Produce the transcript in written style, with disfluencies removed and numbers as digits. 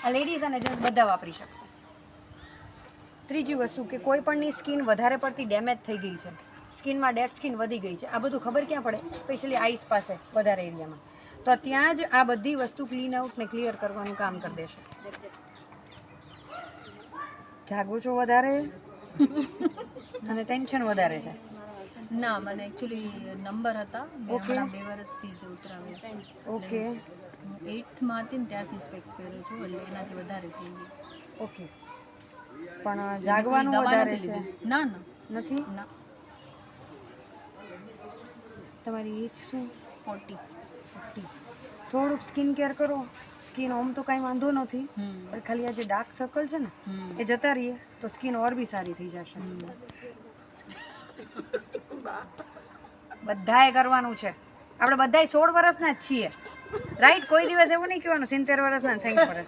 આ લેડીઝ અને જેન્ટ્સ બધા વાપરી શકશે. ત્રીજી વસ્તુ કે કોઈ પણની સ્કિન વધારે પડતી ડેમેજ થઈ ગઈ છે, સ્કિનમાં ડેડ સ્કિન વધી ગઈ છે, આ બધું ખબર ક્યાં પડે? સ્પેશિયલી આઈસ પાસે વધારે એરિયામાં. તો ત્યાં જ આ બધી વસ્તુ ક્લીન આઉટ ને ક્લિયર કરવાનું કામ કરી દેશે. જાગો છો વધારે અને ટેન્શન વધારે છે? ના, મને એકચ્યુઅલી નંબર હતા, મેં હમણાં 2 વર્ષથી જ ઉતરાવે છે. ઓકે હું 8th હતી ને ત્યારથી સ્પેક્સ પહેરું છું, એટલે એનાથી વધારે થઈ ગયું. ઓકે. પણ જાગવાનું વધારે છે? ના ના નથી. ના. તમારી એજ શું? 40. થોડુંક સ્કિન કેર કરો. સ્કિન ઓમ તો કાંઈ વાંધો નથી, હમ પણ ખાલી આ જે ડાર્ક સર્કલ છે ને એ જતા રહીએ તો સ્કિન ઓર બી સારી થઈ જશે. બધાએ કરવાનું છે. આપણે બધાય 16 વર્ષના જ છીએ, રાઈટ? કોઈ દિવસ એવું નહીં કહેવાનું 70 વર્ષના 60 વર્ષ